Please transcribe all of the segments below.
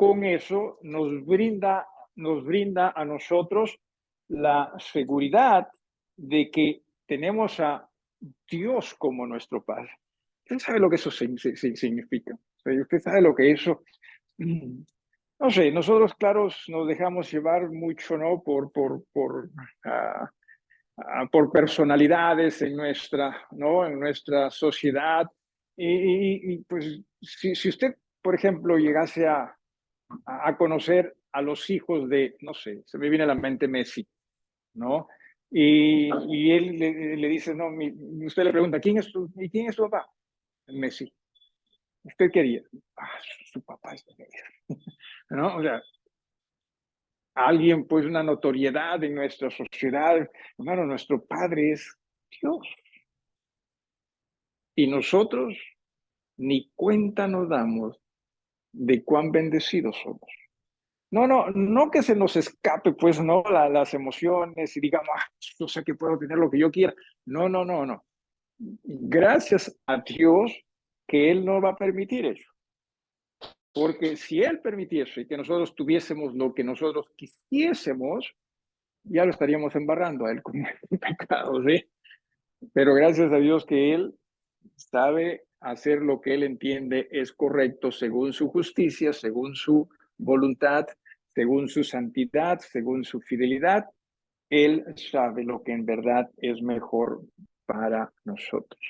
con eso nos brinda a nosotros la seguridad de que tenemos a Dios como nuestro Padre. Usted sabe lo que eso significa. O sea, usted sabe lo que eso... No sé, nosotros, claro, nos dejamos llevar mucho, ¿no? Ah, por personalidades en nuestra, ¿no? En nuestra sociedad. Pues, si usted, por ejemplo, llegase a conocer a los hijos de, no sé, se me viene a la mente Messi, ¿no? Y él le dice, no, usted le pregunta, ¿quién es tu papá? Messi. ¿Usted quería? Su papá es Messi. ¿No? O sea, alguien, pues, una notoriedad en nuestra sociedad. Hermano, nuestro Padre es Dios. Y nosotros ni cuenta nos damos de cuán bendecidos somos. No que se nos escape, pues, no, las emociones y digamos, yo sé que puedo tener lo que yo quiera. No. Gracias a Dios que Él no va a permitir eso. Porque si Él permitiese que nosotros tuviésemos lo que nosotros quisiésemos, ya lo estaríamos embarrando a Él con el pecado, ¿sí? Pero gracias a Dios que Él sabe hacer lo que Él entiende es correcto según su justicia, según su voluntad, según su santidad, según su fidelidad. Él sabe lo que en verdad es mejor para nosotros.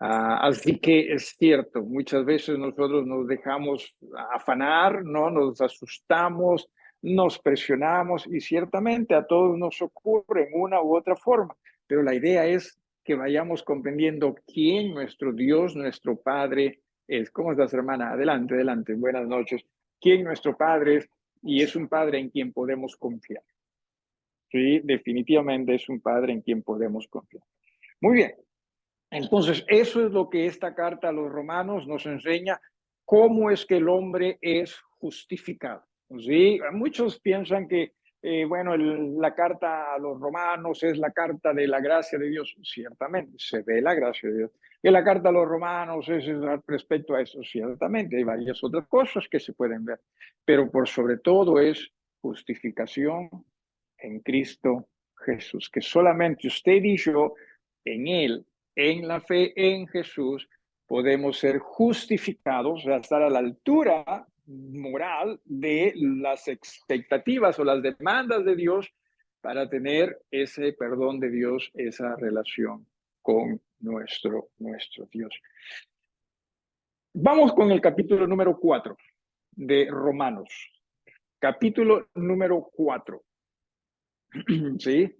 Así que es cierto, muchas veces nosotros nos dejamos afanar, ¿no? Nos asustamos, nos presionamos y ciertamente a todos nos ocurre en una u otra forma, pero la idea es que vayamos comprendiendo quién nuestro Dios, nuestro Padre es. ¿Cómo estás, hermana? Adelante, adelante, buenas noches. ¿Quién nuestro Padre es? Y es un Padre en quien podemos confiar. Sí, definitivamente es un Padre en quien podemos confiar. Muy bien. Entonces, eso es lo que esta carta a los romanos nos enseña, cómo es que el hombre es justificado. ¿Sí? Muchos piensan que, bueno, la carta a los romanos es la carta de la gracia de Dios. Ciertamente, se ve la gracia de Dios. Que la carta a los romanos es respecto a eso. Ciertamente, hay varias otras cosas que se pueden ver. Pero por sobre todo es justificación en Cristo Jesús. Que solamente usted y yo, en Él, en la fe en Jesús, podemos ser justificados, o sea, estar a la altura moral de las expectativas o las demandas de Dios para tener ese perdón de Dios, esa relación con nuestro Dios. Vamos con el capítulo número 4 de Romanos. Capítulo número 4. ¿Sí?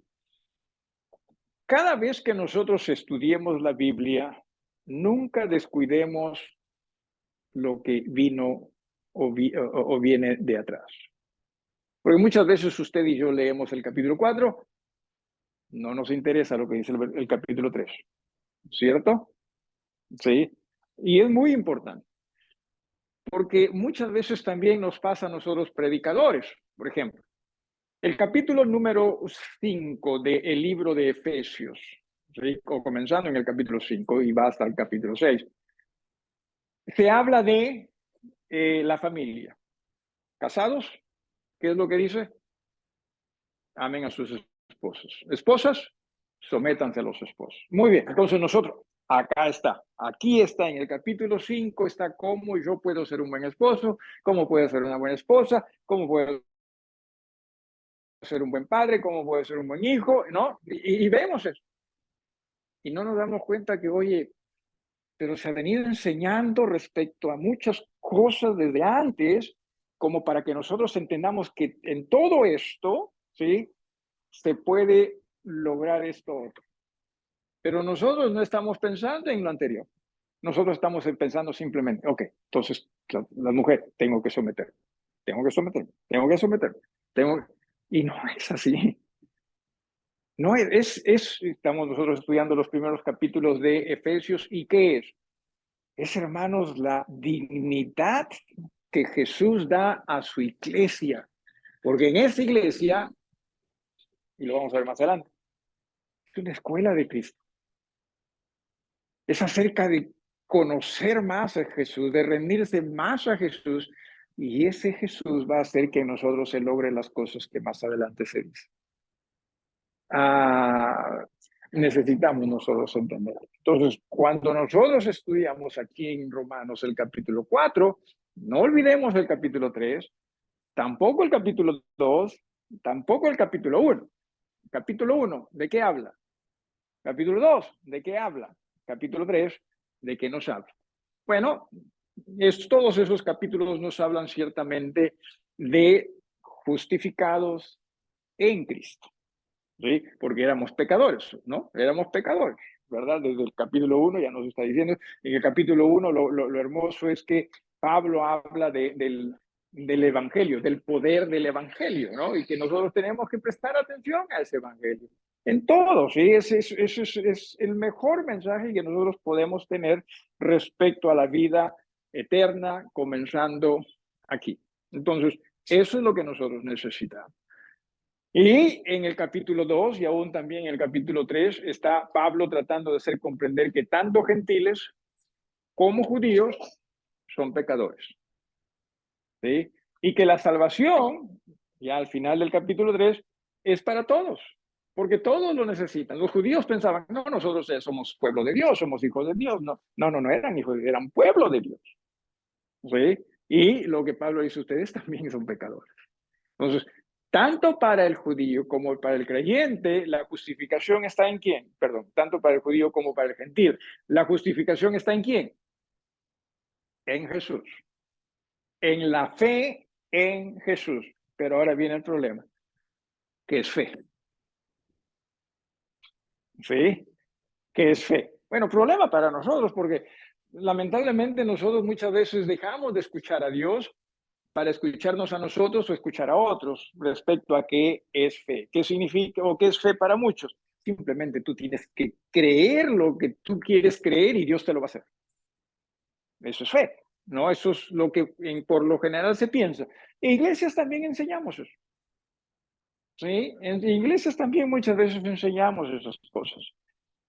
Cada vez que nosotros estudiemos la Biblia, nunca descuidemos lo que vino o viene de atrás. Porque muchas veces usted y yo leemos el capítulo 4, no nos interesa lo que dice el capítulo 3, ¿cierto? Sí. Y es muy importante, porque muchas veces también nos pasa a nosotros predicadores, por ejemplo. El capítulo número 5 del libro de Efesios, ¿sí? O comenzando en el capítulo 5 y va hasta el capítulo 6, se habla de la familia. ¿Casados? ¿Qué es lo que dice? Amen a sus esposos. Esposas, sométanse a los esposos. Muy bien, entonces nosotros, acá está, aquí está en el capítulo 5, está cómo yo puedo ser un buen esposo, cómo puedo ser una buena esposa, cómo puedo ser un buen padre, cómo puedo ser un buen hijo, ¿no? Y vemos eso. Y no nos damos cuenta que, oye, pero se ha venido enseñando respecto a muchas cosas desde antes, como para que nosotros entendamos que en todo esto, ¿sí? Se puede lograr esto otro. Pero nosotros no estamos pensando en lo anterior. Nosotros estamos pensando simplemente, ok, entonces la mujer, tengo que someter, y no es así. No estamos nosotros estudiando los primeros capítulos de Efesios, ¿y qué es? Es, hermanos, la dignidad que Jesús da a su iglesia. Porque en esa iglesia, y lo vamos a ver más adelante, es una escuela de Cristo. Es acerca de conocer más a Jesús, de rendirse más a Jesús, Y ese Jesús va a hacer que nosotros se logre las cosas que más adelante se dice. Necesitamos nosotros entender. Entonces, cuando nosotros estudiamos aquí en Romanos el capítulo 4, no olvidemos el capítulo 3, tampoco el capítulo 2, tampoco el capítulo 1. Capítulo 1, ¿de qué habla? Capítulo 2, ¿de qué habla? Capítulo 3, ¿de qué nos habla? Bueno, todos esos capítulos nos hablan ciertamente de justificados en Cristo. ¿Sí? Porque éramos pecadores, ¿no? Éramos pecadores, ¿verdad? Desde el capítulo 1 ya nos está diciendo. En el capítulo 1 lo hermoso es que Pablo habla del evangelio, del poder del evangelio, ¿no? Y que nosotros tenemos que prestar atención a ese evangelio. En todo, ¿sí? Ese es el mejor mensaje que nosotros podemos tener respecto a la vida eterna, comenzando aquí. Entonces, eso es lo que nosotros necesitamos. Y en el capítulo 2 y aún también en el capítulo 3 está Pablo tratando de hacer comprender que tanto gentiles como judíos son pecadores. ¿Sí? Y que la salvación, ya al final del capítulo 3, es para todos, porque todos lo necesitan. Los judíos pensaban, no, nosotros somos pueblo de Dios, somos hijos de Dios. No eran hijos, eran pueblo de Dios. ¿Sí? Y lo que Pablo dice, ustedes también son pecadores. Entonces, tanto para el judío como para el creyente, la justificación está en quién? Perdón, tanto para el judío como para el gentil. ¿La justificación está en quién? En Jesús. En la fe en Jesús. Pero ahora viene el problema, que es fe. ¿Sí? ¿Qué es fe? Bueno, problema para nosotros porque lamentablemente nosotros muchas veces dejamos de escuchar a Dios para escucharnos a nosotros o escuchar a otros respecto a qué es fe. ¿Qué significa o qué es fe para muchos? Simplemente tú tienes que creer lo que tú quieres creer y Dios te lo va a hacer. Eso es fe, ¿no? Eso es lo que por lo general se piensa. En iglesias también enseñamos eso. ¿Sí? En iglesias también muchas veces enseñamos esas cosas.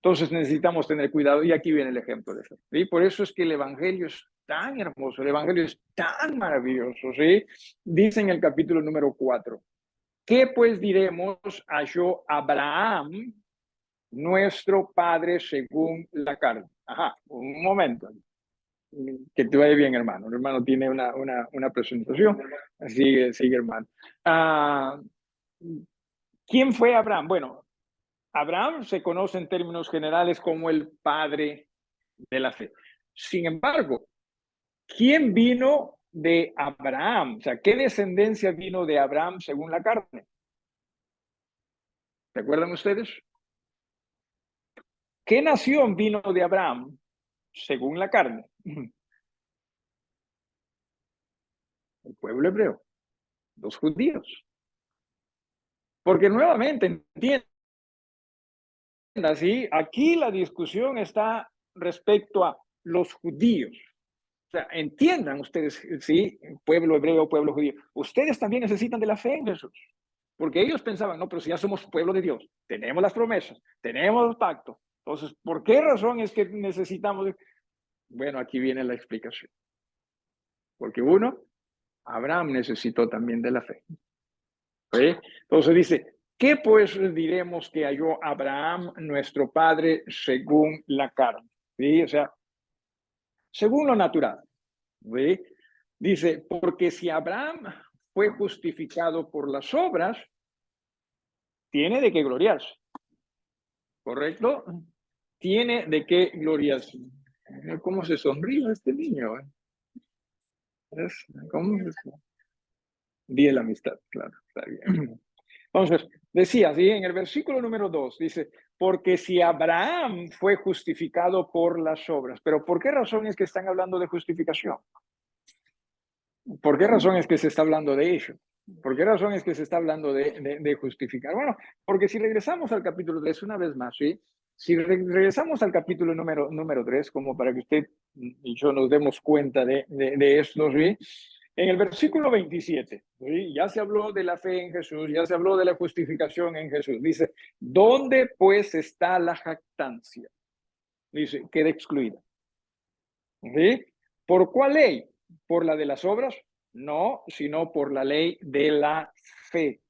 Entonces necesitamos tener cuidado y aquí viene el ejemplo de eso. ¿Sí? Por eso es que el Evangelio es tan hermoso, el Evangelio es tan maravilloso. ¿Sí? Dice en el capítulo número 4, ¿qué pues diremos a Abraham, nuestro padre según la carne? Ajá, un momento. Que te vaya bien, hermano. El hermano tiene una presentación. Sigue, hermano. ¿Quién fue Abraham? Bueno, Abraham se conoce en términos generales como el padre de la fe. Sin embargo, ¿quién vino de Abraham? O sea, ¿qué descendencia vino de Abraham según la carne? ¿Se acuerdan ustedes? ¿Qué nación vino de Abraham según la carne? El pueblo hebreo, los judíos. Porque nuevamente, entiendan, ¿sí? Aquí la discusión está respecto a los judíos. O sea, entiendan ustedes, sí, pueblo hebreo, pueblo judío, ustedes también necesitan de la fe en Jesús. Porque ellos pensaban, no, pero si ya somos pueblo de Dios, tenemos las promesas, tenemos los pactos. Entonces, ¿por qué razón es que necesitamos? Bueno, aquí viene la explicación. Porque uno, Abraham necesitó también de la fe. ¿Sí? Entonces dice, ¿qué pues diremos que halló Abraham, nuestro padre, según la carne? ¿Sí? O sea, según lo natural. ¿Sí? Dice, porque si Abraham fue justificado por las obras, tiene de qué gloriarse. ¿Correcto? Tiene de qué gloriarse. ¿Cómo se sonríe este niño? ¿Cómo se... Día de la amistad, claro, está bien. Entonces, decía, ¿sí? En el versículo número 2 dice, porque si Abraham fue justificado por las obras, pero ¿por qué razón es que están hablando de justificación? ¿Por qué razón es que se está hablando de ello? ¿Por qué razón es que se está hablando de justificar? Bueno, porque si regresamos al capítulo 3 una vez más, ¿sí? Si regresamos al capítulo número 3, como para que usted y yo nos demos cuenta de esto, ¿sí? En el versículo 27, ¿sí? Ya se habló de la fe en Jesús, ya se habló de la justificación en Jesús. Dice, ¿dónde pues está la jactancia? Dice, queda excluida. ¿Sí? ¿Por cuál ley? ¿Por la de las obras? No, sino por la ley de la fe.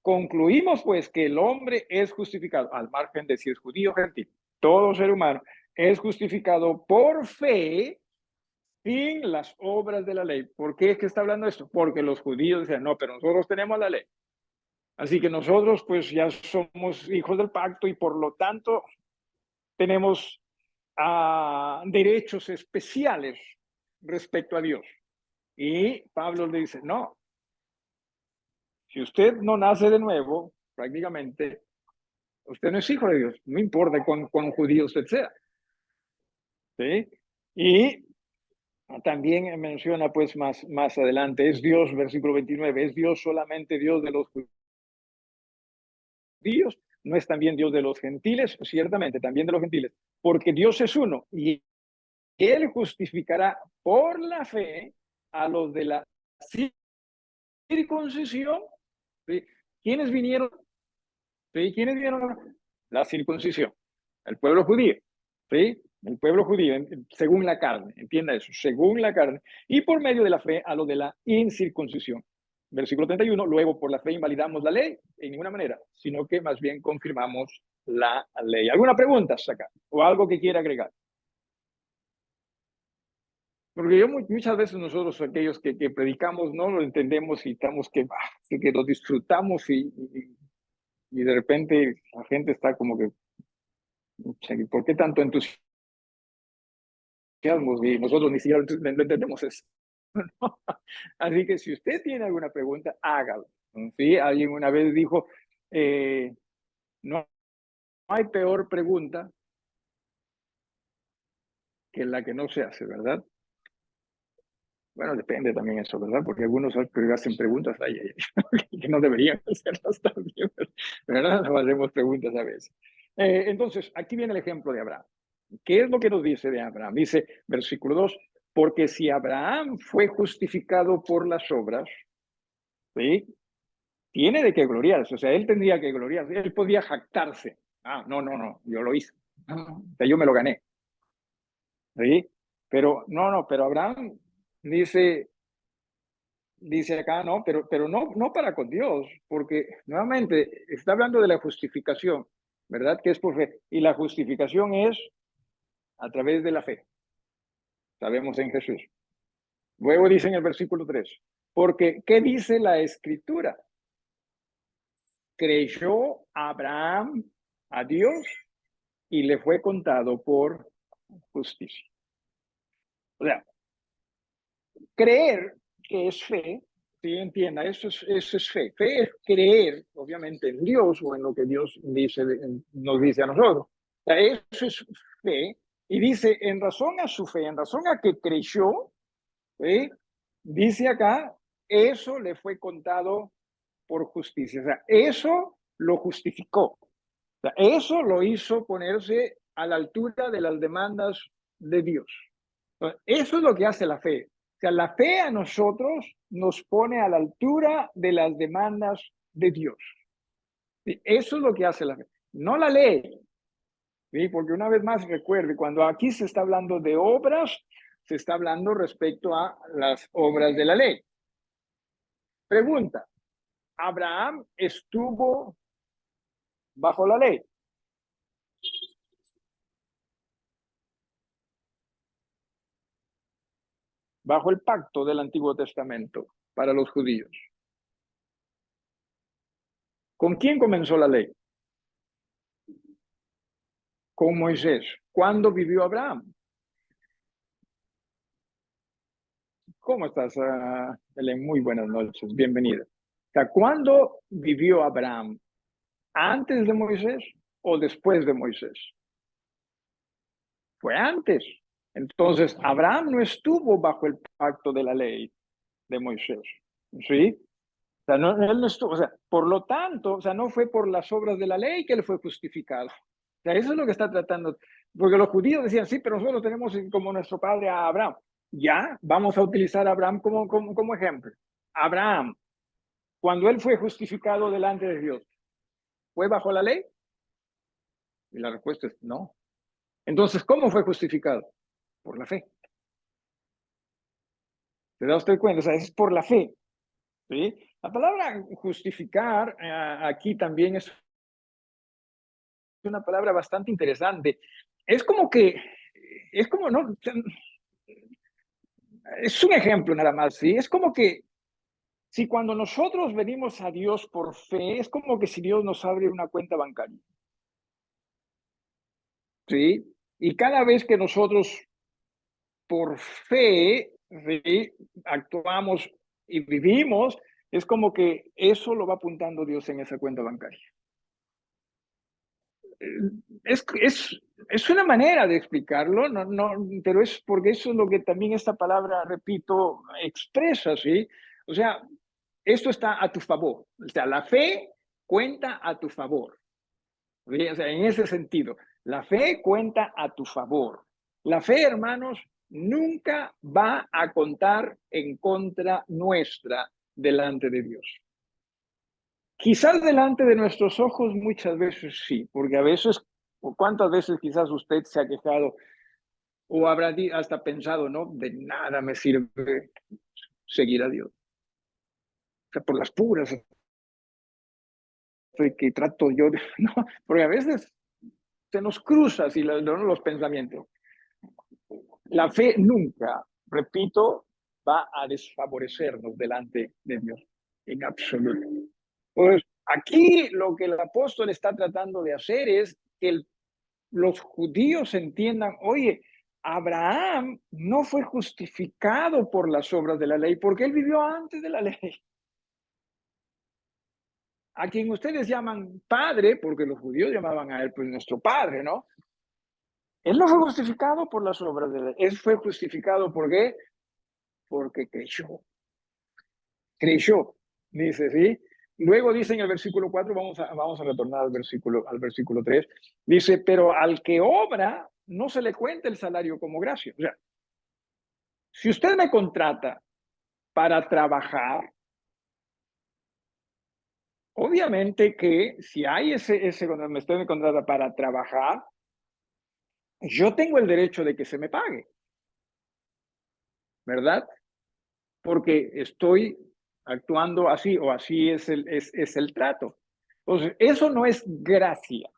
Concluimos pues que el hombre es justificado, al margen de si es judío o gentil. Todo ser humano es justificado por fe sin las obras de la ley. ¿Por qué es que está hablando esto? Porque los judíos decían, no, pero nosotros tenemos la ley. Así que nosotros pues ya somos hijos del pacto y por lo tanto tenemos derechos especiales respecto a Dios. Y Pablo le dice, no, si usted no nace de nuevo, prácticamente, usted no es hijo de Dios, no importa cuán judío usted sea. ¿Sí? Y también menciona pues más adelante, es Dios, versículo 29, es Dios solamente Dios de los judíos, no es también Dios de los gentiles, ciertamente también de los gentiles, porque Dios es uno y Él justificará por la fe a los de la circuncisión. ¿Sí? ¿Quiénes vinieron? ¿Sí? ¿Quiénes vinieron? La circuncisión, el pueblo judío. ¿Sí? El pueblo judío, según la carne, entienda eso, según la carne, y por medio de la fe a lo de la incircuncisión. Versículo 31, luego por la fe invalidamos la ley, en ninguna manera, sino que más bien confirmamos la ley. ¿Alguna pregunta acá? ¿O algo que quiera agregar? Porque muchas veces nosotros, aquellos que predicamos, no lo entendemos y estamos que lo disfrutamos y de repente la gente está como que, ¿por qué tanto entusiasmo? Y nosotros ni siquiera lo entendemos eso. ¿No? Así que si usted tiene alguna pregunta, hágalo. ¿Sí? Alguien una vez dijo, no hay peor pregunta que la que no se hace, ¿verdad? Bueno, depende también eso, ¿verdad? Porque algunos hacen preguntas ahí, que no deberían hacerlas también, ¿verdad? No hacemos preguntas a veces. Entonces, aquí viene el ejemplo de Abraham. ¿Qué es lo que nos dice de Abraham? Dice, versículo 2, porque si Abraham fue justificado por las obras, ¿sí? Tiene de qué gloriarse, o sea, él tendría que gloriarse, él podía jactarse. No, yo lo hice, o sea, yo me lo gané, ¿sí? Pero no, pero Abraham dice acá, no, pero no para con Dios, porque nuevamente está hablando de la justificación, ¿verdad? Que es por fe, y la justificación es a través de la fe, sabemos en Jesús. Luego dice en el versículo 3, porque ¿qué dice la escritura? Creyó Abraham a Dios y le fue contado por justicia. O sea, creer que es fe, ¿sí? Entienda, eso es fe. Fe es creer, obviamente, en Dios o en lo que Dios nos dice a nosotros. O sea, eso es fe. Y dice, en razón a su fe, en razón a que creyó, ¿sí? Dice acá, eso le fue contado por justicia. O sea, eso lo justificó. O sea, eso lo hizo ponerse a la altura de las demandas de Dios. Eso es lo que hace la fe. O sea, la fe a nosotros nos pone a la altura de las demandas de Dios. ¿Sí? Eso es lo que hace la fe, no la ley. ¿Sí? Porque una vez más recuerde, cuando aquí se está hablando de obras, se está hablando respecto a las obras de la ley. Pregunta, ¿Abraham estuvo bajo la ley? Bajo el pacto del Antiguo Testamento para los judíos. ¿Con quién comenzó la ley? Con Moisés. ¿Cuándo vivió Abraham? ¿Cómo estás, Belén? Muy buenas noches, bienvenida. O sea, ¿cuándo vivió Abraham? ¿Antes de Moisés o después de Moisés? Fue antes. Entonces, Abraham no estuvo bajo el pacto de la ley de Moisés. ¿Sí? O sea, él no estuvo, o sea, por lo tanto, o sea, no fue por las obras de la ley que él fue justificado. O sea, eso es lo que está tratando, porque los judíos decían, sí, pero nosotros tenemos como nuestro padre a Abraham. Ya, vamos a utilizar a Abraham como ejemplo. Abraham, cuando él fue justificado delante de Dios, ¿fue bajo la ley? Y la respuesta es no. Entonces, ¿cómo fue justificado? Por la fe. ¿Se da usted cuenta? O sea, es por la fe, ¿sí? La palabra justificar aquí también es una palabra bastante interesante. Es como que, es como, no, es un ejemplo nada más, ¿sí? Es como que si cuando nosotros venimos a Dios por fe, es como que si Dios nos abre una cuenta bancaria, ¿sí? Y cada vez que nosotros por fe, ¿sí? Actuamos y vivimos, es como que eso lo va apuntando Dios en esa cuenta bancaria. Es, es, es una manera de explicarlo, no, no, pero es porque eso es lo que también esta palabra, repito, expresa, ¿sí? O sea, esto está a tu favor. O sea, la fe cuenta a tu favor. ¿Sí? O sea, en ese sentido, la fe cuenta a tu favor. La fe, hermanos, nunca va a contar en contra nuestra delante de Dios. Quizás delante de nuestros ojos muchas veces sí, porque a veces, o cuántas veces quizás usted se ha quejado o habrá hasta pensado, no, de nada me sirve seguir a Dios. O sea, por las puras que trato yo de, no, porque a veces se nos cruza así los pensamientos. La fe nunca, repito, va a desfavorecernos delante de Dios, en absoluto. Pues aquí lo que el apóstol está tratando de hacer es que los judíos entiendan, oye, Abraham no fue justificado por las obras de la ley, porque él vivió antes de la ley. A quien ustedes llaman padre, porque los judíos llamaban a él pues nuestro padre, ¿no? Él no fue justificado por las obras de la ley, él fue justificado ¿por qué? Porque creyó, dice, ¿sí? Luego dice en el versículo 4, vamos a retornar al versículo 3, dice, pero al que obra no se le cuenta el salario como gracia. O sea, si usted me contrata para trabajar, obviamente que si hay cuando usted me contrata para trabajar, yo tengo el derecho de que se me pague, ¿verdad? Porque estoy actuando así o así es el trato. Entonces, eso no es gracia,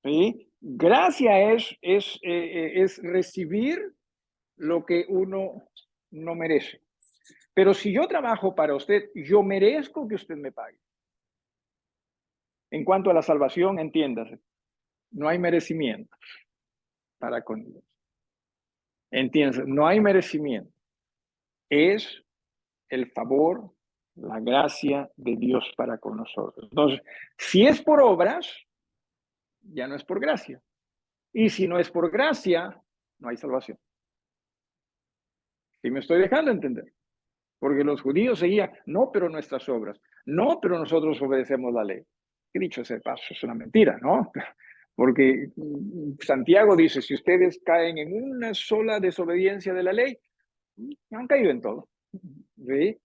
¿sí? Gracia es recibir lo que uno no merece. Pero si yo trabajo para usted, yo merezco que usted me pague. En cuanto a la salvación, entiéndase, no hay merecimiento para con Dios. Entiéndase, no hay merecimiento. Es el favor, la gracia de Dios para con nosotros. Entonces, si es por obras, ya no es por gracia. Y si no es por gracia, no hay salvación. ¿Sí me estoy dejando entender? Porque los judíos seguían, no, pero nuestras obras, no, pero nosotros obedecemos la ley. He dicho ese paso, es una mentira, ¿no? Porque Santiago dice, si ustedes caen en una sola desobediencia de la ley, han caído en todo. ¿Sí?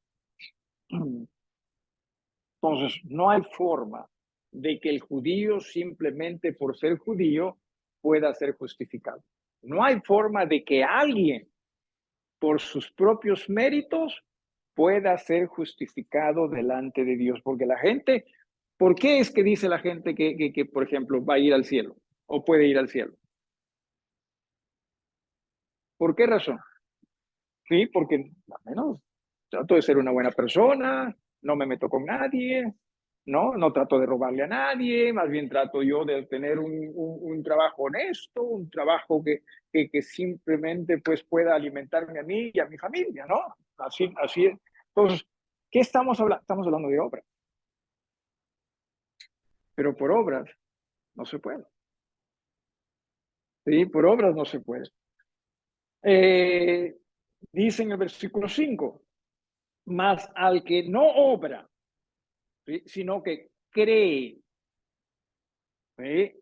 Entonces, no hay forma de que el judío simplemente por ser judío pueda ser justificado. No hay forma de que alguien por sus propios méritos pueda ser justificado delante de Dios. Porque la gente, ¿por qué es que dice la gente que, por ejemplo, va a ir al cielo o puede ir al cielo? ¿Por qué razón? Sí, porque al menos trato de ser una buena persona, no me meto con nadie, no trato de robarle a nadie, más bien trato yo de tener un trabajo honesto, un trabajo que simplemente pues pueda alimentarme a mí y a mi familia, ¿no? Así es. Entonces, ¿qué estamos hablando? Estamos hablando de obras, pero por obras no se puede. Sí, por obras no se puede. Eh, dice en el versículo 5, más al que no obra, ¿sí? Sino que cree, ¿sí?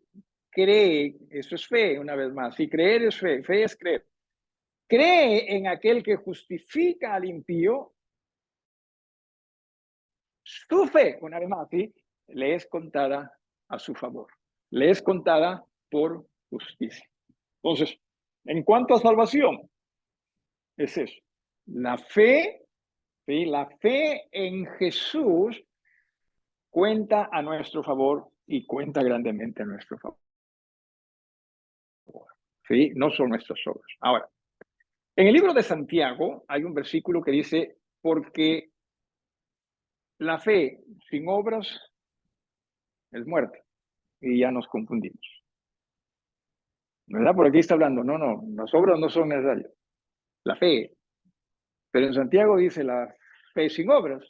Cree, eso es fe, una vez más. Si creer es fe es creer. Cree en aquel que justifica al impío, su fe, una vez más, ¿sí? Le es contada a su favor. Le es contada por justicia. Entonces, en cuanto a salvación, es eso. La fe, ¿sí? La fe en Jesús cuenta a nuestro favor y cuenta grandemente a nuestro favor. ¿Sí? No son nuestras obras. Ahora, en el libro de Santiago hay un versículo que dice, porque la fe sin obras es muerte. Y ya nos confundimos. ¿Verdad? Por aquí está hablando, no, las obras no son necesarias. La fe. Pero en Santiago dice, la fe sin obras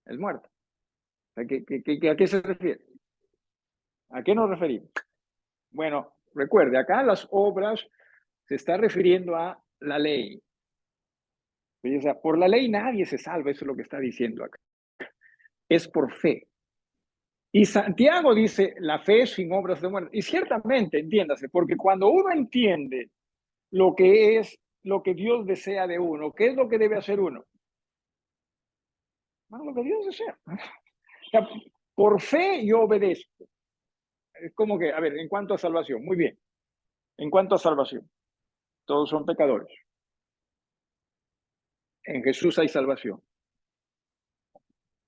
es muerte. ¿A qué se refiere? ¿A qué nos referimos? Bueno, recuerde, acá las obras se está refiriendo a la ley. O sea, por la ley nadie se salva, eso es lo que está diciendo acá. Es por fe. Y Santiago dice, la fe sin obras de muerte. Y ciertamente, entiéndase, porque cuando uno entiende lo que es, lo que Dios desea de uno, ¿qué es lo que debe hacer uno? Bueno, lo que Dios desea. O sea, por fe yo obedezco. Es como que, a ver, en cuanto a salvación, muy bien. En cuanto a salvación, todos son pecadores. En Jesús hay salvación.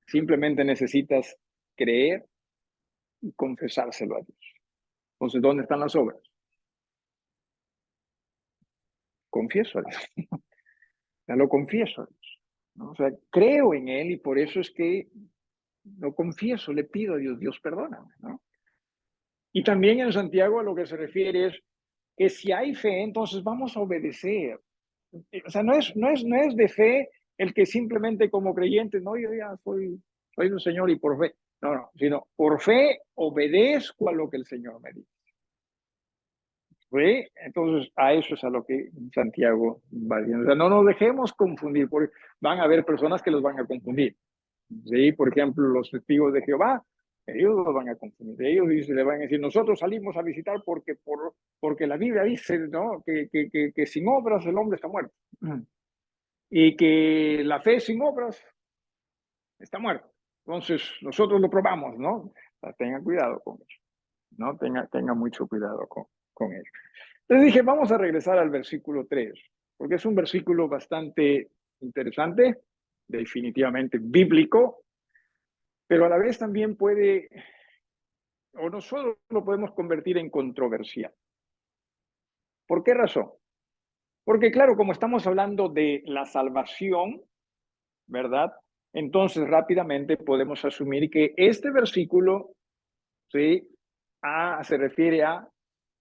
Simplemente necesitas creer y confesárselo a Dios. Entonces, ¿dónde están las obras? Confieso a Dios. Ya lo confieso a Dios, ¿no? O sea, creo en Él y por eso es que lo confieso, le pido a Dios, Dios perdóname, ¿no? Y también en Santiago a lo que se refiere es que si hay fe, entonces vamos a obedecer. O sea, no es de fe el que simplemente como creyente, no, yo ya soy un Señor y por fe. No, sino por fe obedezco a lo que el Señor me dice. ¿Sí? Entonces, a eso es a lo que Santiago va diciendo. O sea, no nos dejemos confundir, porque van a haber personas que los van a confundir. ¿Sí? Por ejemplo, los testigos de Jehová, ellos los van a confundir. Ellos le van a decir, nosotros salimos a visitar porque la Biblia dice, ¿no? que sin obras el hombre está muerto. Y que la fe sin obras está muerta. Entonces, nosotros lo probamos, ¿no? O sea, tengan cuidado con eso, ¿no? Tenga mucho cuidado con ello. Entonces dije, vamos a regresar al versículo 3, porque es un versículo bastante interesante, definitivamente bíblico, pero a la vez también puede, o nosotros lo podemos convertir en controversial. ¿Por qué razón? Porque claro, como estamos hablando de la salvación, ¿verdad? Entonces rápidamente podemos asumir que este versículo, ¿sí? Se refiere a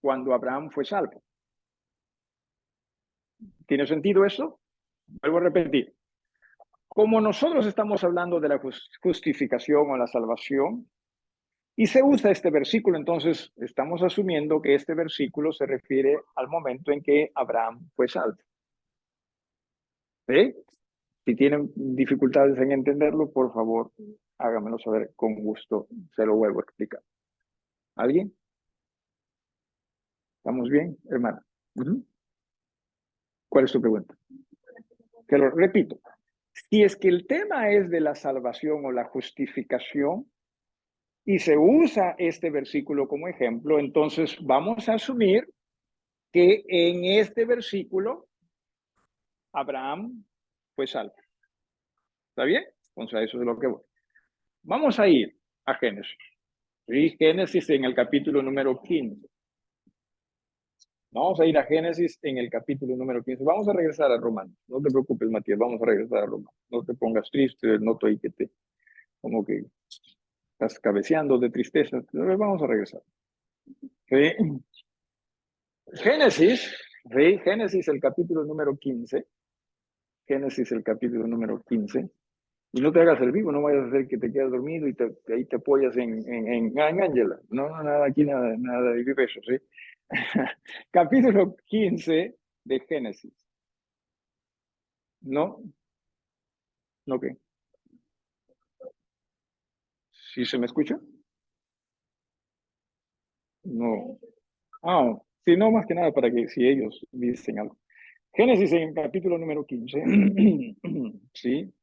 cuando Abraham fue salvo. ¿Tiene sentido eso? Vuelvo a repetir. Como nosotros estamos hablando de la justificación o la salvación, y se usa este versículo, entonces estamos asumiendo que este versículo se refiere al momento en que Abraham fue salvo. ¿Sí? Si tienen dificultades en entenderlo, por favor, háganmelo saber, con gusto se lo vuelvo a explicar. ¿Alguien? ¿Estamos bien, hermana? ¿Cuál es tu pregunta? Te lo repito. Si es que el tema es de la salvación o la justificación y se usa este versículo como ejemplo, entonces vamos a asumir que en este versículo Abraham fue salvo. ¿Está bien? Entonces, eso es lo que voy. Vamos a ir a Génesis. ¿Sí? Génesis en el capítulo número 15. Vamos a ir a Génesis en el capítulo número 15. Vamos a regresar a Romanos. No te preocupes, Matías, vamos a regresar a Romanos. No te pongas triste, noto ahí que como que estás cabeceando de tristeza. Vamos a regresar. ¿Sí? Génesis, ¿sí? Génesis el capítulo número 15. Génesis el capítulo número 15. Y no te hagas el vivo, no vayas a hacer que te quedes dormido y ahí te apoyas en Ángela. No, nada, aquí nada de eso, ¿sí? Capítulo 15 de Génesis. ¿No? ¿No qué? ¿Sí se me escucha? No. Ah, sí, no, más que nada para que si ellos dicen algo. Génesis en el capítulo número 15. ¿Sí?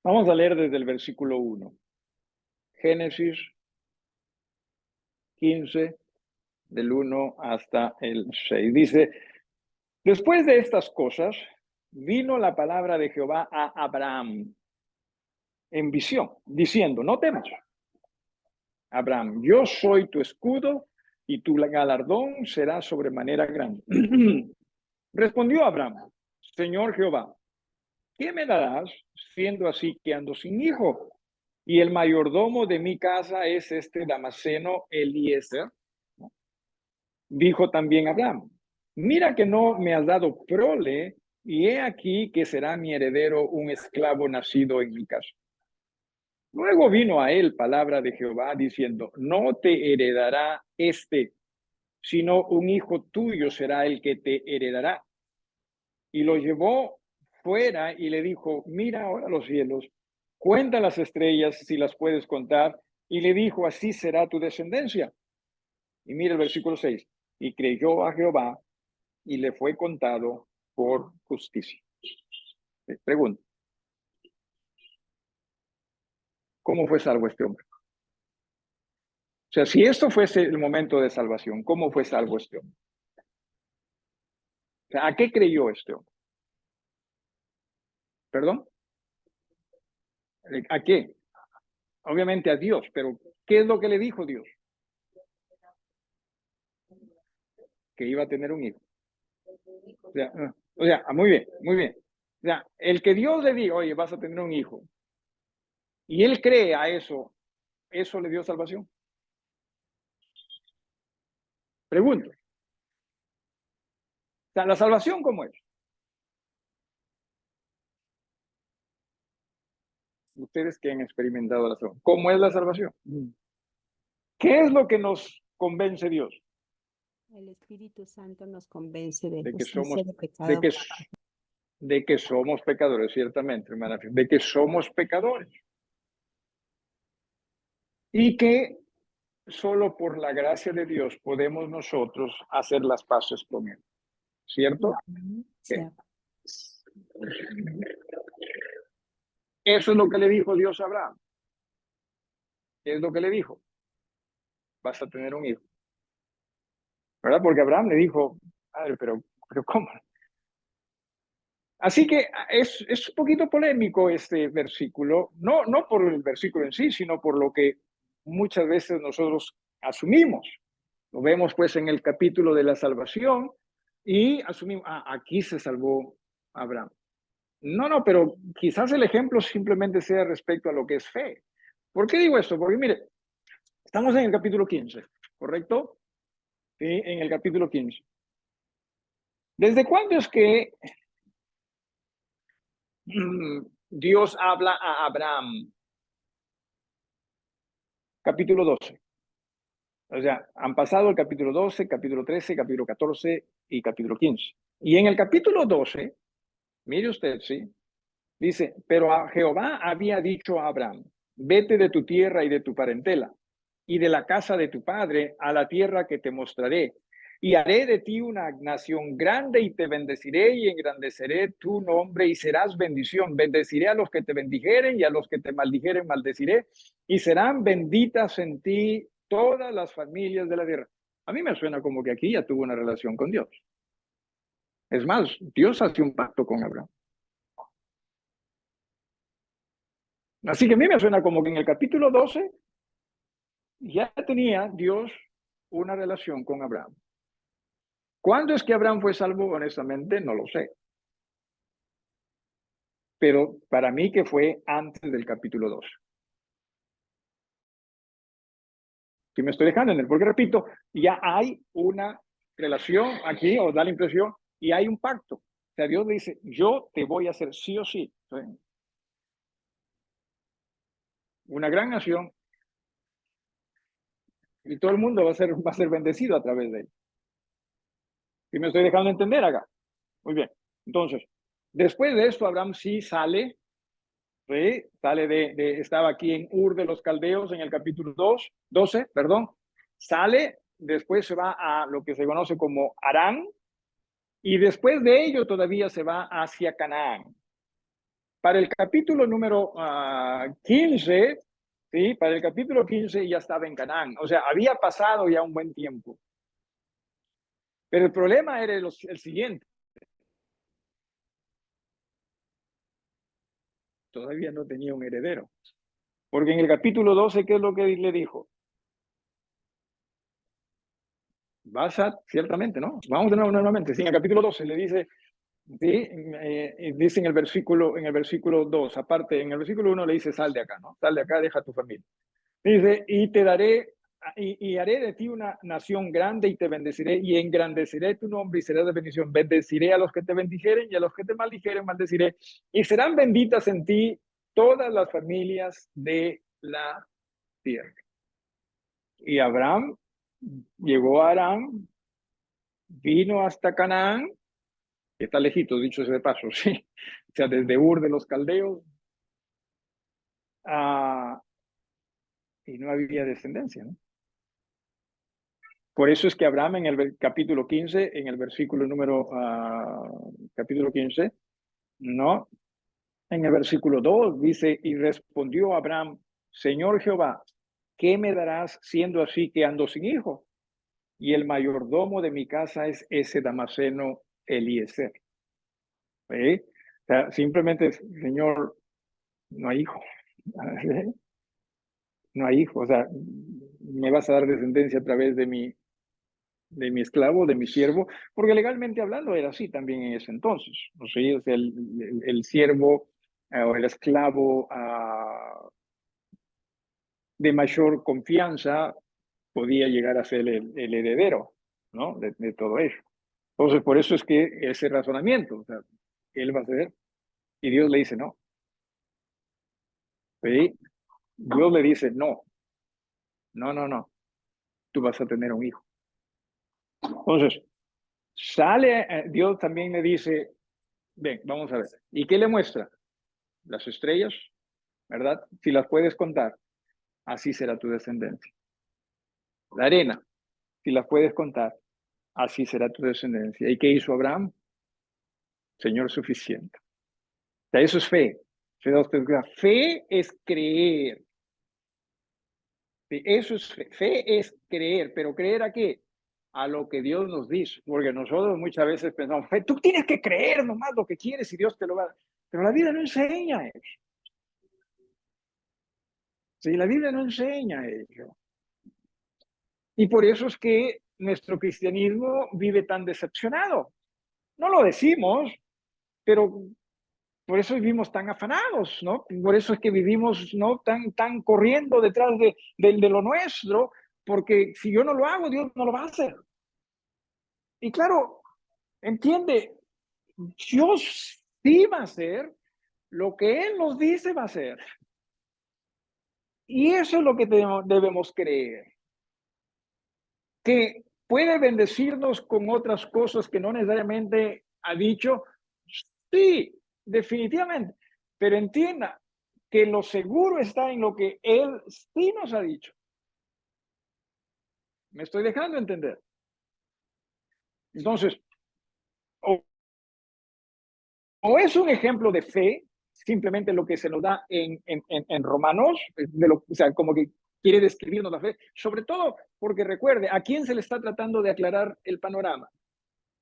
Vamos a leer desde el versículo 1. Génesis 15, del 1 hasta el 6. Dice, después de estas cosas, vino la palabra de Jehová a Abraham en visión, diciendo, no temas, Abraham, yo soy tu escudo y tu galardón será sobremanera grande. Respondió Abraham, Señor Jehová, ¿qué me darás siendo así que ando sin hijo? Y el mayordomo de mi casa es este Damaseno Eliezer. Dijo también Abraham, mira que no me has dado prole, y he aquí que será mi heredero un esclavo nacido en mi casa. Luego vino a él palabra de Jehová diciendo, no te heredará este, sino un hijo tuyo será el que te heredará. Y lo llevó fuera y le dijo, mira ahora los cielos, cuenta las estrellas si las puedes contar. Y le dijo, así será tu descendencia. Y mira el versículo 6. Y creyó a Jehová y le fue contado por justicia. Pregunta, ¿cómo fue salvo este hombre? O sea, si esto fuese el momento de salvación, ¿cómo fue salvo este hombre? O sea, ¿a qué creyó este hombre? ¿Perdón? ¿A qué? Obviamente a Dios, pero ¿qué es lo que le dijo Dios? Que iba a tener un hijo. O sea, muy bien, muy bien. O sea, el que Dios le dijo, oye, vas a tener un hijo, y él cree a eso, ¿eso le dio salvación? Pregunto. O sea, ¿la salvación cómo es? Ustedes que han experimentado la salvación. ¿Cómo es la salvación? ¿Qué es lo que nos convence Dios? El Espíritu Santo nos convence de De que somos, justicia, de de pecado. que, de que somos pecadores, ciertamente, hermana, de que somos pecadores. Y que solo por la gracia de Dios podemos nosotros hacer las paces con Él. ¿Cierto? Sí. Eso es lo que le dijo Dios a Abraham. ¿Qué es lo que le dijo? Vas a tener un hijo. ¿Verdad? Porque Abraham le dijo, padre, pero ¿cómo? Así que es un poquito polémico este versículo, no por el versículo en sí, sino por lo que muchas veces nosotros asumimos. Lo vemos pues en el capítulo de la salvación y asumimos, aquí se salvó Abraham. No, pero quizás el ejemplo simplemente sea respecto a lo que es fe. ¿Por qué digo esto? Porque mire, estamos en el capítulo 15, ¿correcto? Sí, en el capítulo 15. ¿Desde cuándo es que Dios habla a Abraham? Capítulo 12. O sea, han pasado el capítulo 12, capítulo 13, capítulo 14 y capítulo 15. Y en el capítulo 12, mire usted, ¿sí? Dice, pero a Jehová había dicho a Abraham, vete de tu tierra y de tu parentela y de la casa de tu padre a la tierra que te mostraré. Y haré de ti una nación grande y te bendeciré y engrandeceré tu nombre y serás bendición. Bendeciré a los que te bendijeren y a los que te maldijeren maldeciré y serán benditas en ti todas las familias de la tierra. A mí me suena como que aquí ya tuvo una relación con Dios. Es más, Dios hace un pacto con Abraham. Así que a mí me suena como que en el capítulo 12 ya tenía Dios una relación con Abraham. ¿Cuándo es que Abraham fue salvo? Honestamente, no lo sé. Pero para mí que fue antes del capítulo 12. Si me estoy dejando en él, porque repito, ya hay una relación aquí, os da la impresión, y hay un pacto. O sea, Dios dice, yo te voy a hacer sí o sí. Una gran nación y todo el mundo va a ser bendecido a través de él. Si me estoy dejando entender acá. Muy bien. Entonces, después de esto, Abraham sí sale, ¿sí? Sale estaba aquí en Ur de los Caldeos en el capítulo 12, perdón. Sale, después se va a lo que se conoce como Harán, y después de ello todavía se va hacia Canaán. Para el capítulo número 15, ¿sí? Para el capítulo 15 ya estaba en Canaán. O sea, había pasado ya un buen tiempo. Pero el problema era el siguiente. todavía no tenía un heredero. Porque en el capítulo 12, ¿qué es lo que le dijo? Vas a, ciertamente, ¿no? Vamos de nuevo nuevamente. Sí, en el capítulo 12 le dice, sí, dice en el versículo 2, aparte, en el versículo 1 le dice, sal de acá, ¿no? Sal de acá, deja tu familia. Dice, y te daré, y haré de ti una nación grande y te bendeciré y engrandeceré tu nombre y serás de bendición. Bendeciré a los que te bendijeren y a los que te maldijeren maldeciré. Y serán benditas en ti todas las familias de la tierra. Y Abraham llegó a Aram, vino hasta Canaán, que está lejito, dicho sea de paso, sí. O sea, desde Ur de los Caldeos, y no había descendencia, ¿no? Por eso es que Abraham en el capítulo 15, en el versículo número, capítulo 15, ¿no? En el versículo 2 dice, y respondió Abraham, Señor Jehová, ¿qué me darás siendo así que ando sin hijo? Y el mayordomo de mi casa es ese Damaseno Eliezer. ¿Sí? O sea, simplemente, Señor, no hay hijo. No hay hijo. O sea, me vas a dar descendencia a través de mi esclavo, de mi siervo, porque legalmente hablando era así también en ese entonces. O sea, el siervo o el esclavo de mayor confianza podía llegar a ser el heredero, ¿no? De todo eso. Entonces, por eso es que ese razonamiento, o sea, él va a ser, y Dios le dice no. ¿Sí? Dios le dice no, no, no, no, tú vas a tener un hijo. Entonces, sale, Dios también le dice, ven, vamos a ver. ¿Y qué le muestra? Las estrellas, ¿verdad? Si las puedes contar, así será tu descendencia. La arena, si las puedes contar, así será tu descendencia. ¿Y qué hizo Abraham? Señor suficiente. O sea, eso es fe. Fe es creer. Eso es fe. Fe es creer, pero ¿creer a qué? A lo que Dios nos dice. Porque nosotros muchas veces pensamos, fe, tú tienes que creer nomás lo que quieres y Dios te lo va a dar. Pero la vida no enseña eso. Sí, la Biblia no enseña eso. Y por eso es que nuestro cristianismo vive tan decepcionado. No lo decimos, pero por eso vivimos tan afanados, ¿no? Por eso es que vivimos, ¿no? Tan corriendo detrás de lo nuestro, porque si yo no lo hago, Dios no lo va a hacer. Y claro, entiende, Dios sí va a hacer lo que Él nos dice va a hacer. Y eso es lo que debemos creer. Que puede bendecirnos con otras cosas que no necesariamente ha dicho, sí, definitivamente, pero entienda que lo seguro está en lo que Él sí nos ha dicho. ¿Me estoy dejando entender? Entonces, o es un ejemplo de fe, simplemente lo que se nos da en Romanos, o sea, como que quiere describirnos la fe, sobre todo porque recuerde, ¿a quién se le está tratando de aclarar el panorama?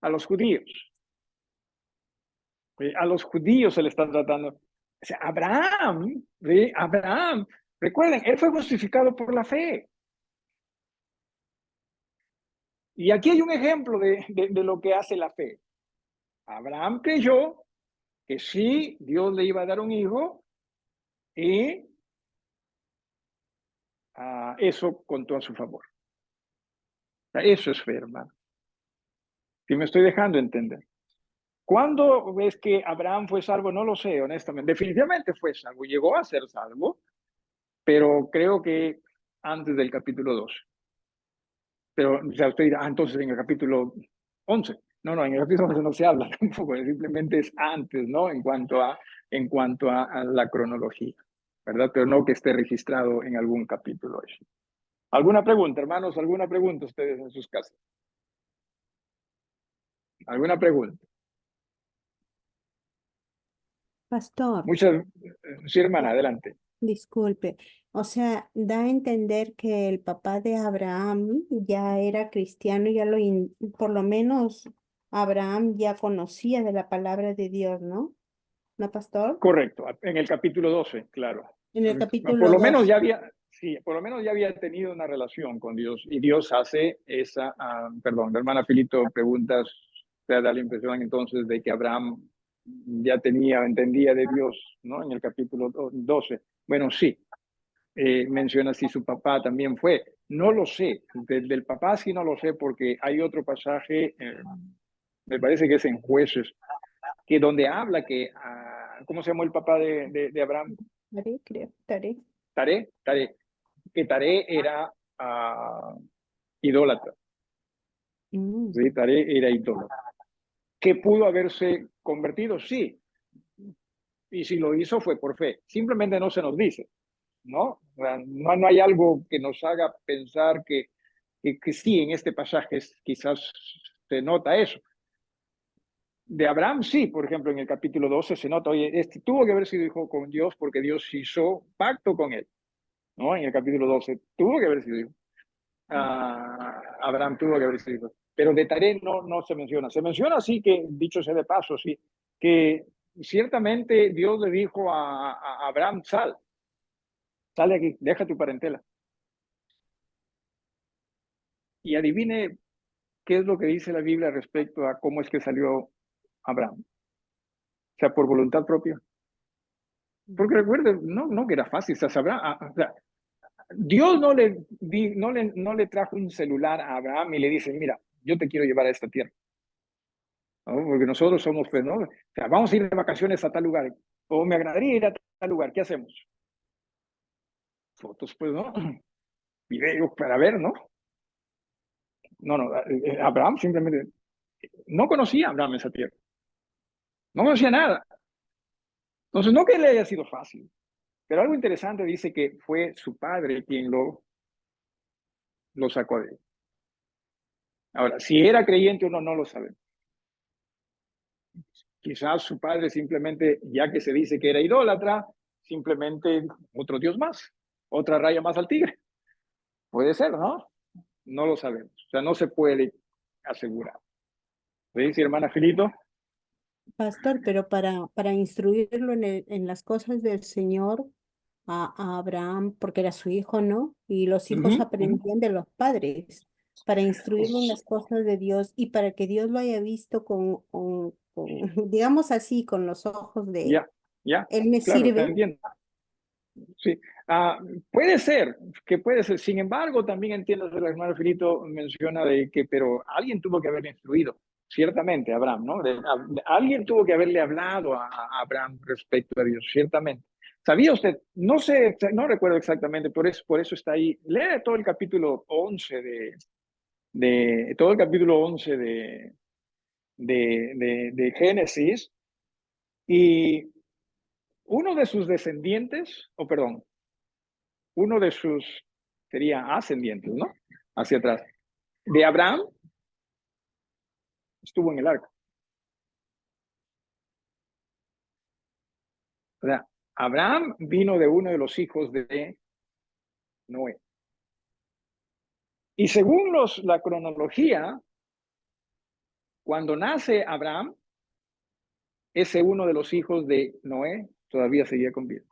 A los judíos. A los judíos se le está tratando. O sea, Abraham, ¿sí? Abraham, recuerden, él fue justificado por la fe. Y aquí hay un ejemplo de lo que hace la fe. Abraham creyó que sí, Dios le iba a dar un hijo y eso contó a su favor. O sea, eso es fe, hermano. Si me estoy dejando entender. ¿Cuándo ves que Abraham fue salvo? No lo sé, honestamente. Definitivamente fue salvo, llegó a ser salvo, pero creo que antes del capítulo 2. Pero, o sea, usted dirá, entonces en el capítulo 11. No, no, en el capítulo 11 no se habla tampoco, simplemente es antes, ¿no? En cuanto a la cronología, ¿verdad? Pero no que esté registrado en algún capítulo eso. ¿Alguna pregunta, hermanos? ¿Alguna pregunta ustedes en sus casas? ¿Alguna pregunta? Pastor, Muchas, sí, hermana, adelante. disculpe. O sea, da a entender que el papá de Abraham ya era cristiano, por lo menos Abraham ya conocía de la palabra de Dios, ¿no? ¿no, pastor? Correcto, en el capítulo 12, claro. En el Por capítulo lo menos 2. ya había, sí, por lo menos ya había tenido una relación con Dios y Dios hace esa, perdón, la hermana Filito preguntas, te da la impresión entonces de que Abraham ya tenía, entendía de Dios, ¿no? En el capítulo 12. Bueno, sí, menciona si su papá también fue. No lo sé, del papá sí no lo sé porque hay otro pasaje, me parece que es en Jueces, que donde habla que, ¿cómo se llamó el papá de Abraham? Taré, creo, Taré. Taré, que Taré era idólatra, Mm, ¿sí? Taré era idólatra. ¿Que pudo haberse convertido? Sí, y si lo hizo fue por fe, simplemente no se nos dice, ¿no? O sea, no hay algo que nos haga pensar que sí, en este pasaje quizás se nota eso. De Abraham, sí, por ejemplo, en el capítulo 12 se nota, oye, este tuvo que haber sido hijo con Dios porque Dios hizo pacto con él, ¿no? En el capítulo 12 tuvo que haber sido hijo. Abraham tuvo que haber sido hijo. Pero de Taré no se menciona. Se menciona así que, dicho sea de paso, sí, que ciertamente Dios le dijo a Abraham, sale aquí, deja tu parentela. Y adivine qué es lo que dice la Biblia respecto a cómo es que salió Abraham. O sea, por voluntad propia. Porque recuerden, no que era fácil, o sea, o sea, Dios no le trajo un celular a Abraham y le dice, mira, yo te quiero llevar a esta tierra, ¿no? Porque nosotros somos, pues, ¿no? O sea, vamos a ir de vacaciones a tal lugar, o me agradaría ir a tal lugar, ¿qué hacemos? Fotos, pues, ¿no? Videos para ver, ¿no? Abraham simplemente no conocía a Abraham esa tierra, no conocía nada. Entonces, no que le haya sido fácil, pero algo interesante dice que fue su padre quien lo sacó de él. Ahora, si era creyente o no, no lo sabemos. Quizás su padre simplemente, ya que se dice que era idólatra, simplemente otro dios más, otra raya más al tigre. Puede ser, ¿no? No lo sabemos. O sea, no se puede asegurar. ¿Veis, hermana Filito? pastor, pero para instruirlo en las cosas del Señor a Abraham, porque era su hijo, ¿no? Y los Uh hijos -huh, uh -huh. aprendían de los padres, para instruirlo en Pues, las cosas de Dios y para que Dios lo haya visto digamos así, con los ojos de, ya, ya, Él me claro, te sirve. entiendo. Sí, puede ser, que puede ser. Sin embargo, también entiendo que el hermano Filito menciona de que, pero alguien tuvo que haberle instruido, ciertamente, a Abraham, ¿no? Alguien tuvo que haberle hablado a Abraham respecto a Dios, ciertamente. ¿Sabía usted? No sé, no recuerdo exactamente, por eso está ahí. Lee todo el capítulo 11 todo el capítulo 11 de Génesis y uno de sus descendientes, o perdón, uno de sus, sería ascendientes, ¿no? Hacia atrás. De Abraham estuvo en el arca. O sea, Abraham vino de uno de los hijos de Noé. Y según la cronología, cuando nace Abraham, ese uno de los hijos de Noé todavía seguía con vida.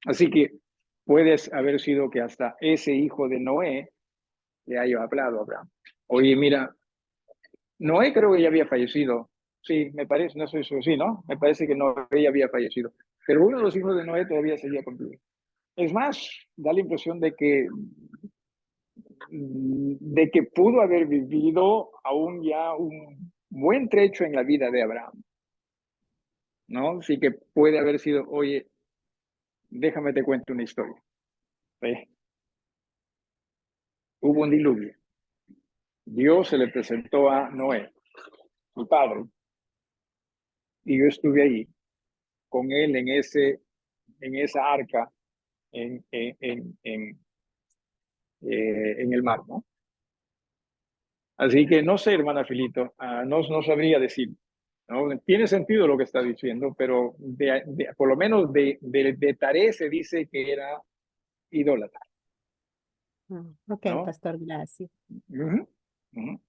Así que puede haber sido que hasta ese hijo de Noé le haya hablado a Abraham. Oye, mira, Noé creo que ya había fallecido. Sí, me parece, no sé si sí, ¿no? Me parece que Noé ya había fallecido. Pero uno de los hijos de Noé todavía seguía con vida. Es más, da la impresión de que pudo haber vivido aún ya un buen trecho en la vida de Abraham, ¿no? Sí que puede haber sido, oye, déjame te cuento una historia. ¿Sí? Hubo un diluvio. Dios se le presentó a Noé, mi padre, y yo estuve ahí con él en esa arca en el mar, ¿no? Así que no sé, hermana Filito, no sabría decir, ¿no? Tiene sentido lo que está diciendo, pero por lo menos de Taré se dice que era idólatra, Ok, ¿no? pastor, gracias. Uh -huh, uh -huh.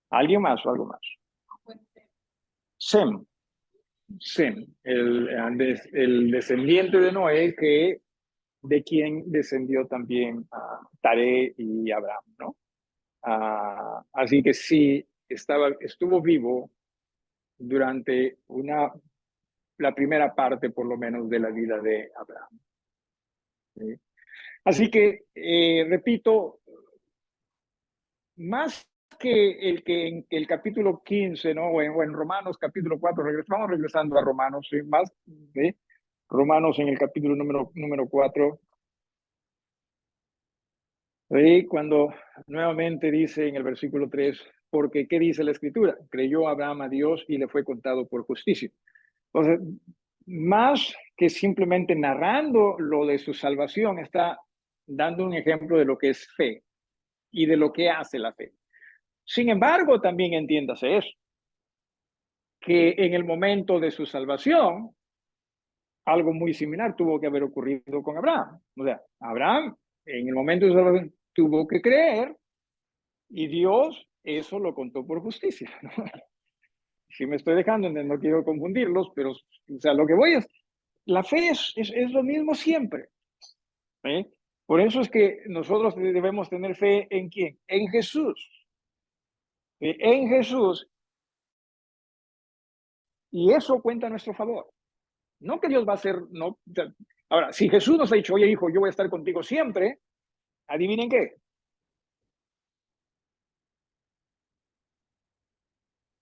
¿Alguien más o algo más? Sem, Sem, el descendiente de Noé, de quien descendió también Taré y Abraham, ¿no? Así que sí, estuvo vivo durante la primera parte, por lo menos, de la vida de Abraham. ¿Sí? Así que, repito, más que en el capítulo 15, ¿no? O en Romanos capítulo 4, vamos regresando a Romanos, ¿sí? Más, ¿sí? Romanos en el capítulo número 4, ¿sí? Cuando nuevamente dice en el versículo 3, porque ¿qué dice la Escritura? Creyó Abraham a Dios y le fue contado por justicia. Entonces, más que simplemente narrando lo de su salvación, está dando un ejemplo de lo que es fe y de lo que hace la fe. Sin embargo, también entiéndase eso, que en el momento de su salvación, algo muy similar tuvo que haber ocurrido con Abraham. O sea, Abraham en el momento de su salvación tuvo que creer y Dios eso lo contó por justicia. ¿No? Si me estoy dejando, no quiero confundirlos, pero o sea, lo que voy es, la fe es lo mismo siempre. ¿Eh? Por eso es que nosotros debemos tener fe en quién, en Jesús. En Jesús, y eso cuenta a nuestro favor. No que Dios va a ser, no. Ahora, si Jesús nos ha dicho, oye hijo, yo voy a estar contigo siempre, adivinen qué,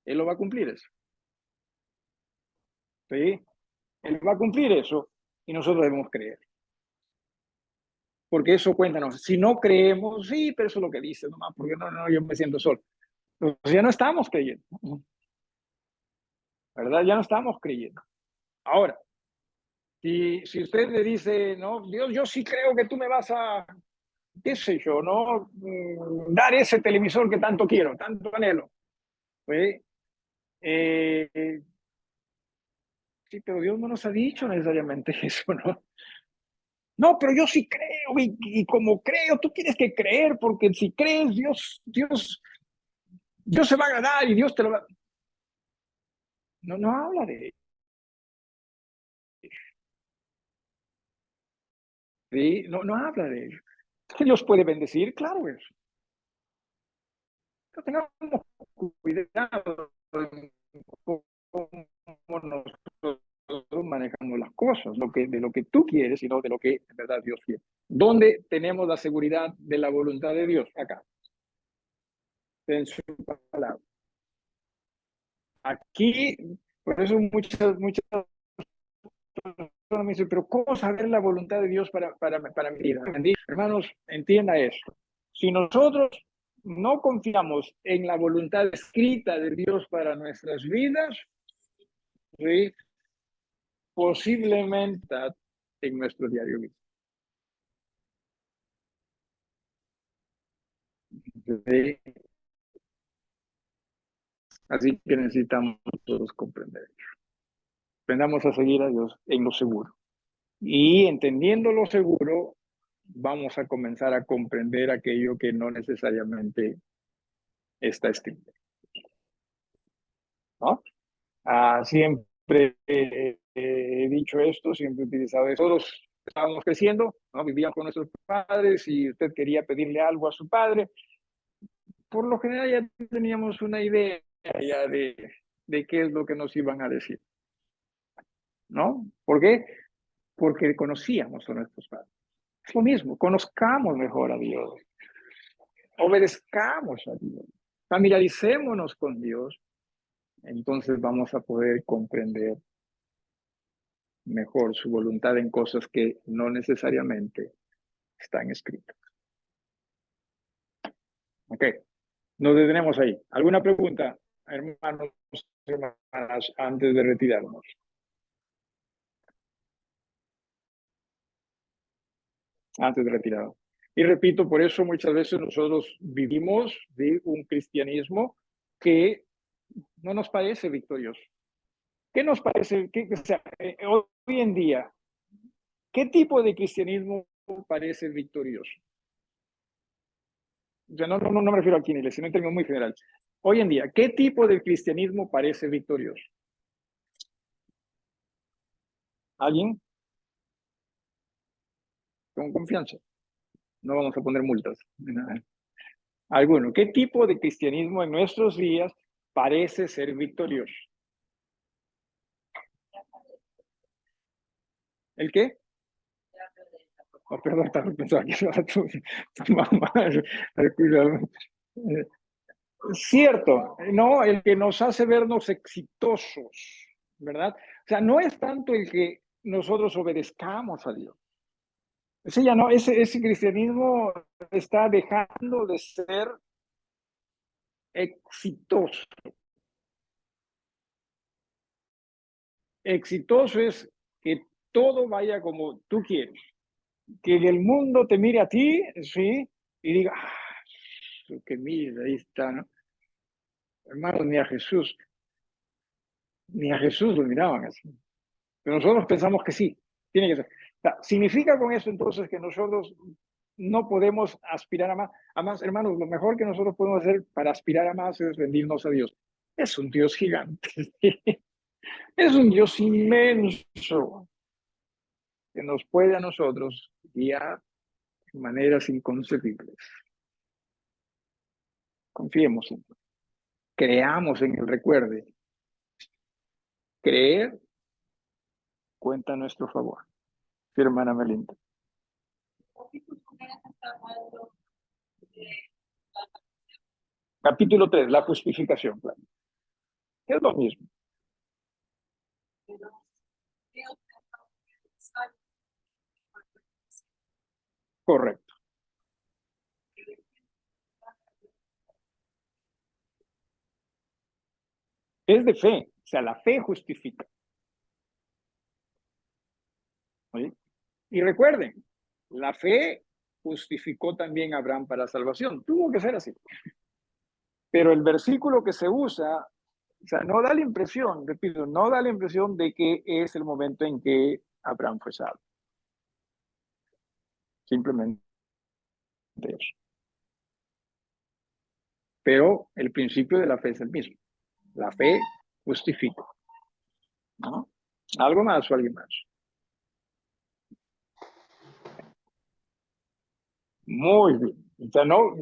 Él lo va a cumplir eso. ¿Sí? Él va a cumplir eso y nosotros debemos creer. Porque eso cuéntanos. Si no creemos, sí, pero eso es lo que dice nomás, porque no, yo me siento solo. Pues ya no estamos creyendo, ¿verdad? Ya no estamos creyendo. Ahora, si usted le dice, no, Dios, yo sí creo que tú me vas a, qué sé yo, ¿no? Dar ese televisor que tanto quiero, tanto anhelo. ¿Sí? Sí, pero Dios no nos ha dicho necesariamente eso, ¿no? No, pero yo sí creo y como creo, tú tienes que creer porque si crees, Dios se va a ganar y Dios te lo va. No habla de eso. ¿Sí? No habla de ello. ¿Que Dios puede bendecir? Claro eso. Pero tengamos cuidado en cómo nosotros manejamos las cosas, de lo que tú quieres, sino de lo que en verdad Dios quiere. ¿Dónde tenemos la seguridad de la voluntad de Dios? Acá, en su palabra. Aquí, por eso muchas personas me dicen, pero ¿cómo saber la voluntad de Dios para mi vida? Hermanos, entienda esto. Si nosotros no confiamos en la voluntad escrita de Dios para nuestras vidas, ¿sí? Posiblemente en nuestro diario vivir. ¿Sí? Así que necesitamos todos comprender. Aprendamos a seguir a Dios en lo seguro. Y entendiendo lo seguro, vamos a comenzar a comprender aquello que no necesariamente está escrito. ¿No? Siempre he dicho esto, siempre he utilizado esto. Todos estábamos creciendo, ¿no? Vivíamos con nuestros padres y usted quería pedirle algo a su padre. Por lo general ya teníamos una idea ya de qué es lo que nos iban a decir, ¿no? ¿Por qué? Porque conocíamos a nuestros padres. Es lo mismo, conozcamos mejor a Dios, obedezcamos a Dios, familiaricémonos con Dios, entonces vamos a poder comprender mejor su voluntad en cosas que no necesariamente están escritas. Ok, nos detenemos ahí. ¿Alguna pregunta, hermanos, hermanas, antes de retirarnos? Antes de retirarnos. Y repito, por eso muchas veces nosotros vivimos de un cristianismo que no nos parece victorioso. ¿Qué nos parece? O sea, hoy en día, ¿qué tipo de cristianismo parece victorioso? O sea, no me refiero aquí en iglesia, sino en términos muy general. Hoy en día, ¿qué tipo de cristianismo parece victorioso? ¿Alguien? Con confianza. No vamos a poner multas. Alguno. ¿Qué tipo de cristianismo en nuestros días parece ser victorioso? ¿El qué? Oh, perdón, pensaba que era tu mamá. Cuidado. Cierto, no, el que nos hace vernos exitosos, ¿verdad? O sea, no es tanto el que nosotros obedezcamos a Dios. Ese ya no, ese cristianismo está dejando de ser exitoso. Exitoso es que todo vaya como tú quieres, que el mundo te mire a ti, sí, y diga, que mira, ahí está, ¿no? Hermano, ni a Jesús lo miraban así. Pero nosotros pensamos que sí, tiene que ser. O sea, significa con eso entonces que nosotros no podemos aspirar a más, hermanos, lo mejor que nosotros podemos hacer para aspirar a más es rendirnos a Dios. Es un Dios gigante, es un Dios inmenso que nos puede a nosotros guiar de maneras inconcebibles. Confiemos en Él, creamos en el recuerde. Creer cuenta a nuestro favor. Sí, hermana Melinda. Capítulo 3, la justificación, claro. Es lo mismo. Correcto. Es de fe, o sea, la fe justifica. ¿Sí? Y recuerden, la fe justificó también a Abraham para salvación. Tuvo que ser así. Pero el versículo que se usa, o sea, no da la impresión, repito, no da la impresión de que es el momento en que Abraham fue salvo. Simplemente eso. Pero el principio de la fe es el mismo. La fe justifica. ¿No? ¿Algo más o alguien más? Muy bien. O sea, no,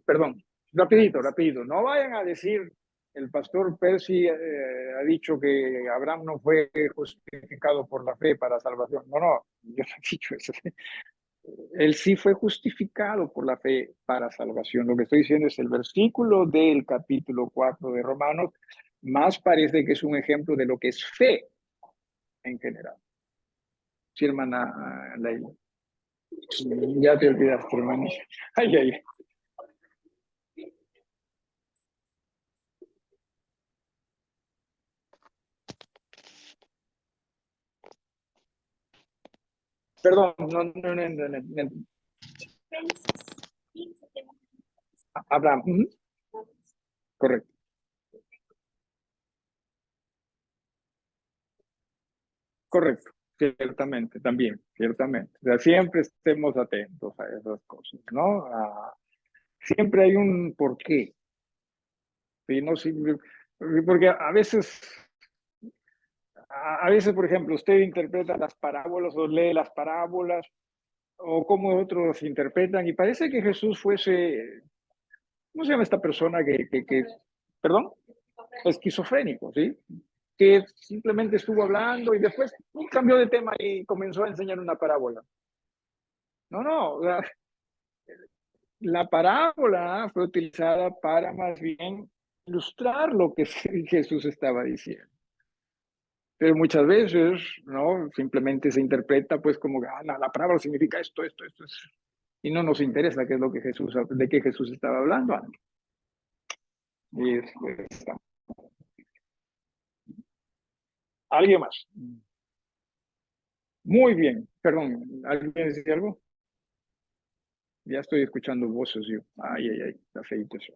perdón, rapidito, no vayan a decir, el pastor Percy ha dicho que Abraham no fue justificado por la fe para salvación. No, no, yo no he dicho eso. Él sí fue justificado por la fe para salvación. Lo que estoy diciendo es el versículo del capítulo 4 de Romanos, más parece que es un ejemplo de lo que es fe en general. Sí, hermana Leila. Ya te olvidaste, hermano. Ay, ay. Perdón, no. Abraham. Correcto, correcto. Ciertamente, también, ciertamente. O sea, siempre estemos atentos a esas cosas, ¿no? Siempre hay un porqué. ¿Sí? No, sí, porque a veces, por ejemplo, usted interpreta las parábolas o lee las parábolas o cómo otros interpretan y parece que Jesús fuese, ¿cómo se llama esta persona perdón? Esquizofrénico, ¿sí? Que simplemente estuvo hablando y después cambió de tema y comenzó a enseñar una parábola. No, no, la parábola fue utilizada para más bien ilustrar lo que Jesús estaba diciendo. Pero muchas veces, ¿no? Simplemente se interpreta pues como, no, la parábola significa esto. Y no nos interesa qué es lo que de qué Jesús estaba hablando antes. Y ¿alguien más? Muy bien, perdón, ¿alguien decía algo? Ya estoy escuchando voces yo. Ay, está feito eso.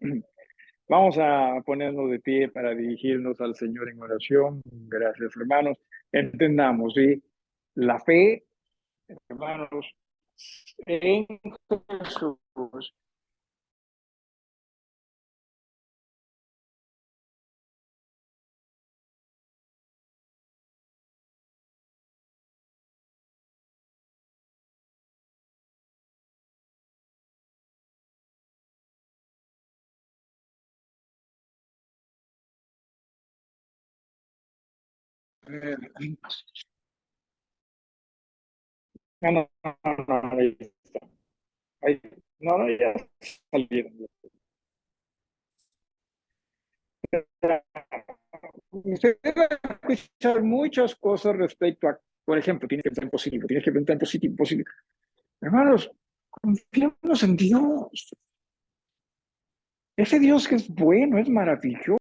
Vamos a ponernos de pie para dirigirnos al Señor en oración. Gracias, hermanos. Entendamos, ¿sí? La fe, hermanos, en Jesús No, no, no, no, ahí está. Ahí, no, no, ya salieron. Usted va a escuchar muchas cosas respecto a, por ejemplo, tienes que pensar en positivo, tienes que pensar en positivo, positivo. Hermanos, confiemos en Dios. Ese Dios que es bueno, es maravilloso.